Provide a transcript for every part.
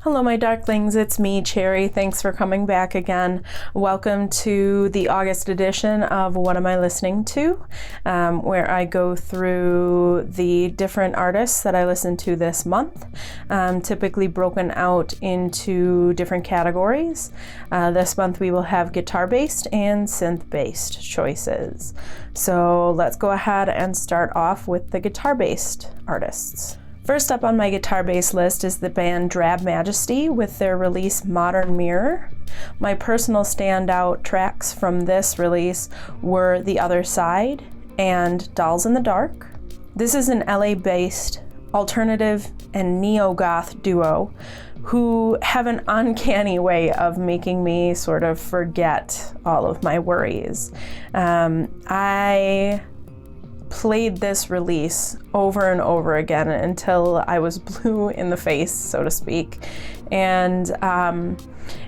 Hello, my darklings. It's me, Cherry. Thanks for coming back again. Welcome to the August edition of What Am I Listening To, where I go through the different artists that I listened to this month, typically broken out into different categories. This month we will have guitar-based and synth-based choices. So let's go ahead and start off with the guitar-based artists. First up on my guitar-based list is the band Drab Majesty with their release Modern Mirror. My personal standout tracks from this release were The Other Side and Dolls in the Dark. This is an LA-based alternative and neo-goth duo who have an uncanny way of making me sort of forget all of my worries. I played this release over and over again until I was blue in the face, so to speak. And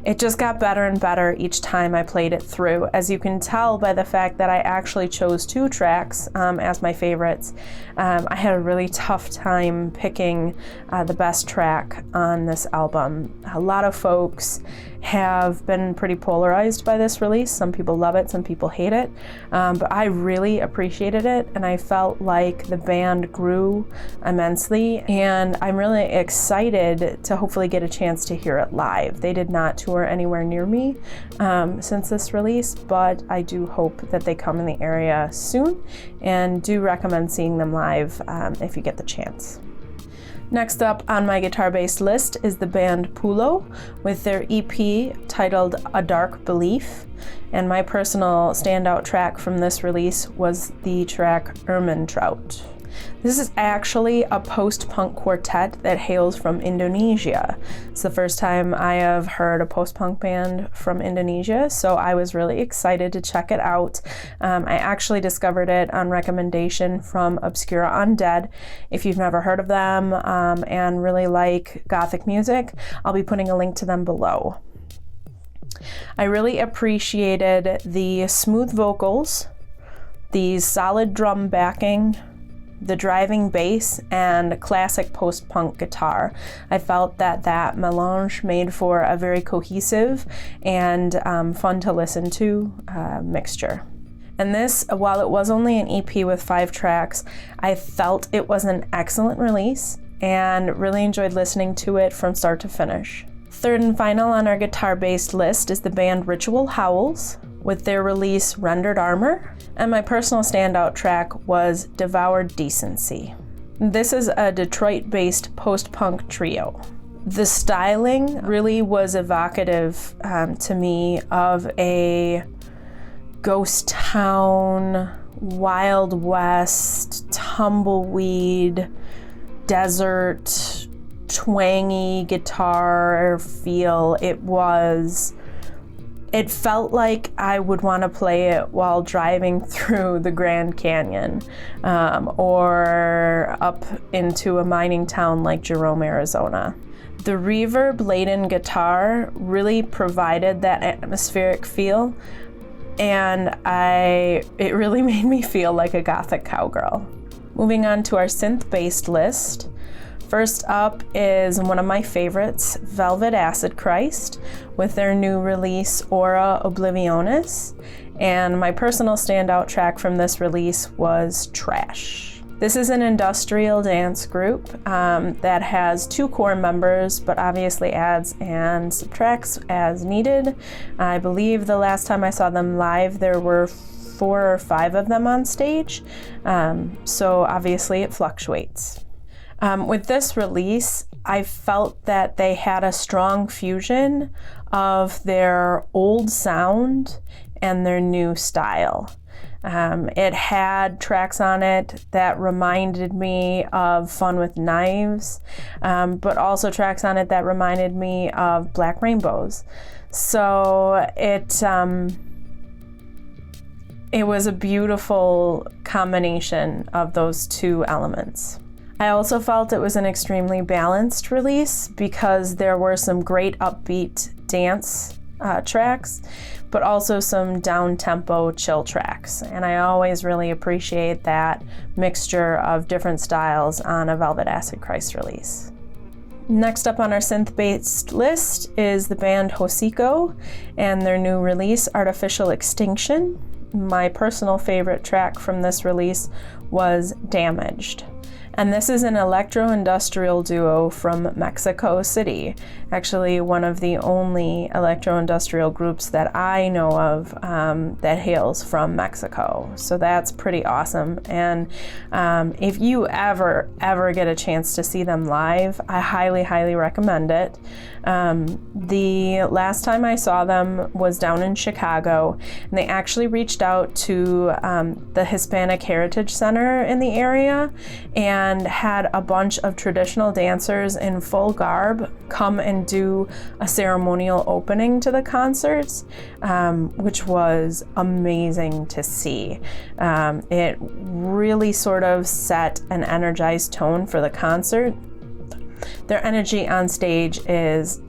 it just got better and better each time I played it through. As you can tell by the fact that I actually chose two tracks as my favorites, I had a really tough time picking the best track on this album. A lot of folks have been pretty polarized by this release. Some people love it, some people hate it, but I really appreciated it, and I felt like the band grew immensely, and I'm really excited to hopefully get a chance to hear it live. They did not tour anywhere near me since this release, but I do hope that they come in the area soon, and do recommend seeing them live if you get the chance. Next up on my guitar-based list is the band Pulo with their EP titled A Dark Belief, and my personal standout track from this release was the track Ermine Trout. This is actually a post-punk quartet that hails from Indonesia. It's the first time I have heard a post-punk band from Indonesia, so I was really excited to check it out. I actually discovered it on recommendation from Obscura Undead. If you've never heard of them and really like gothic music, I'll be putting a link to them below. I really appreciated the smooth vocals, the solid drum backing, the driving bass, and classic post-punk guitar. I felt that melange made for a very cohesive and fun to listen to mixture. And this, while it was only an EP with 5 tracks, I felt it was an excellent release and really enjoyed listening to it from start to finish. Third and final on our guitar-based list is the band Ritual Howls with their release Rendered Armor, and my personal standout track was Devoured Decency. This is a Detroit-based post-punk trio. The styling really was evocative to me of a ghost town, Wild West, tumbleweed, desert, twangy guitar feel. It felt like I would want to play it while driving through the Grand Canyon or up into a mining town like Jerome, Arizona. The reverb-laden guitar really provided that atmospheric feel, and it really made me feel like a gothic cowgirl. Moving on to our synth-based list. First up is one of my favorites, Velvet Acid Christ, with their new release, Ora Oblivionis, and my personal standout track from this release was Trash. This is an industrial dance group that has 2 core members, but obviously adds and subtracts as needed. I believe the last time I saw them live, there were 4 or 5 of them on stage, so obviously it fluctuates. With this release, I felt that they had a strong fusion of their old sound and their new style. It had tracks on it that reminded me of Fun with Knives, but also tracks on it that reminded me of Black Rainbows. So it was a beautiful combination of those 2 elements. I also felt it was an extremely balanced release because there were some great upbeat dance tracks, but also some down-tempo chill tracks. And I always really appreciate that mixture of different styles on a Velvet Acid Christ release. Next up on our synth-based list is the band Hocico and their new release, Artificial Extinction. My personal favorite track from this release was Damaged. And this is an electro-industrial duo from Mexico City. Actually, one of the only electro-industrial groups that I know of that hails from Mexico. So that's pretty awesome. And if you ever get a chance to see them live, I highly recommend it. The last time I saw them was down in Chicago, and they actually reached out to the Hispanic Heritage Center in the area and had a bunch of traditional dancers in full garb come and do a ceremonial opening to the concerts, which was amazing to see. It really sort of set an energized tone for the concert. Their energy on stage is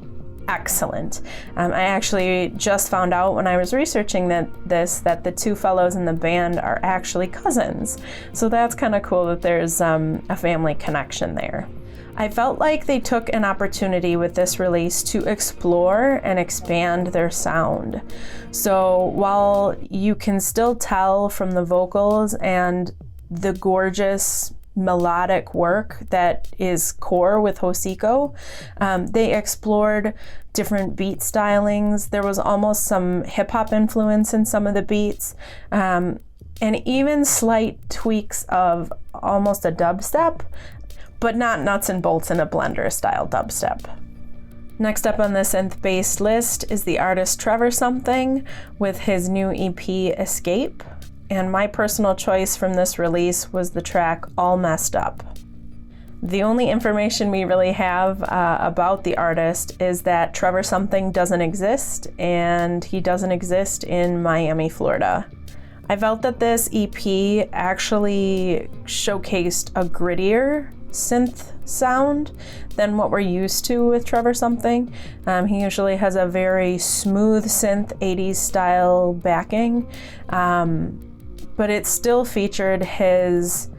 excellent. I actually just found out when I was researching that the two fellows in the band are actually cousins. So that's kind of cool that there's a family connection there. I felt like they took an opportunity with this release to explore and expand their sound. So while you can still tell from the vocals and the gorgeous melodic work that is core with Hocico, they explored different beat stylings. There was almost some hip-hop influence in some of the beats, and even slight tweaks of almost a dubstep, but not nuts and bolts in a blender style dubstep. Next up on the synth-based list is the artist Trevor Something with his new EP Escape. And my personal choice from this release was the track All Messed Up. The only information we really have about the artist is that Trevor Something doesn't exist, and he doesn't exist in Miami, Florida. I felt that this EP actually showcased a grittier synth sound than what we're used to with Trevor Something. He usually has a very smooth synth 80s style backing, but it still featured his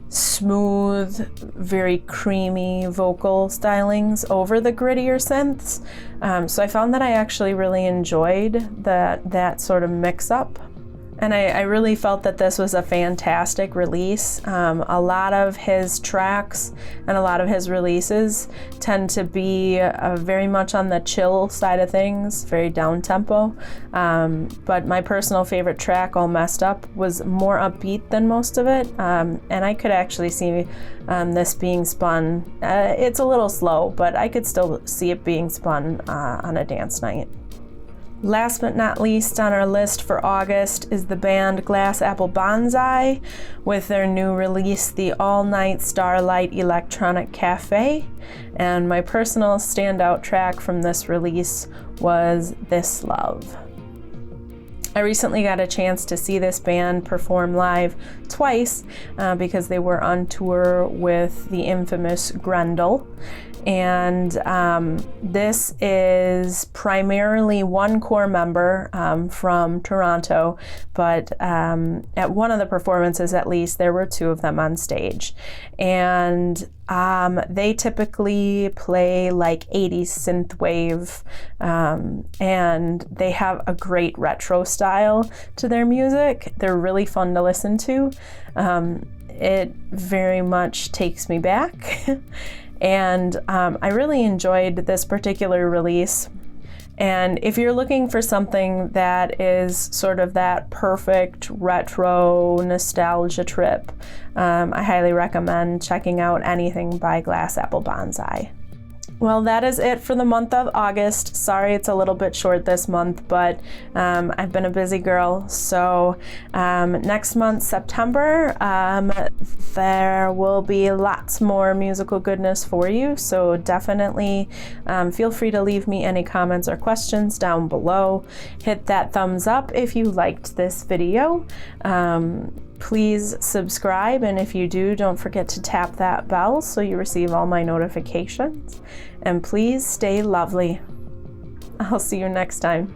smooth, very creamy vocal stylings over the grittier synths. So I found that I actually really enjoyed that sort of mix-up. And I really felt that this was a fantastic release. A lot of his tracks and a lot of his releases tend to be very much on the chill side of things, very down-tempo. But my personal favorite track, All Messed Up, was more upbeat than most of it. And I could actually see this being spun. It's a little slow, but I could still see it being spun on a dance night. Last but not least on our list for August is the band Glass Apple Banzai with their new release, the All Night Starlight Electronic Cafe. And my personal standout track from this release was This Love. I recently got a chance to see this band perform live twice because they were on tour with the infamous Grendel. And this is primarily one core member from Toronto, but at one of the performances at least, there were two of them on stage. And they typically play like 80s synthwave, and they have a great retro style to their music. They're really fun to listen to. It very much takes me back. And I really enjoyed this particular release. And if you're looking for something that is sort of that perfect retro nostalgia trip, I highly recommend checking out anything by Glass Apple Banzai. Well, that is it for the month of August. Sorry it's a little bit short this month, but I've been a busy girl. So next month, September, there will be lots more musical goodness for you. So definitely feel free to leave me any comments or questions down below. Hit that thumbs up if you liked this video. Please subscribe, and if you do, don't forget to tap that bell so you receive all my notifications. And please stay lovely. I'll see you next time.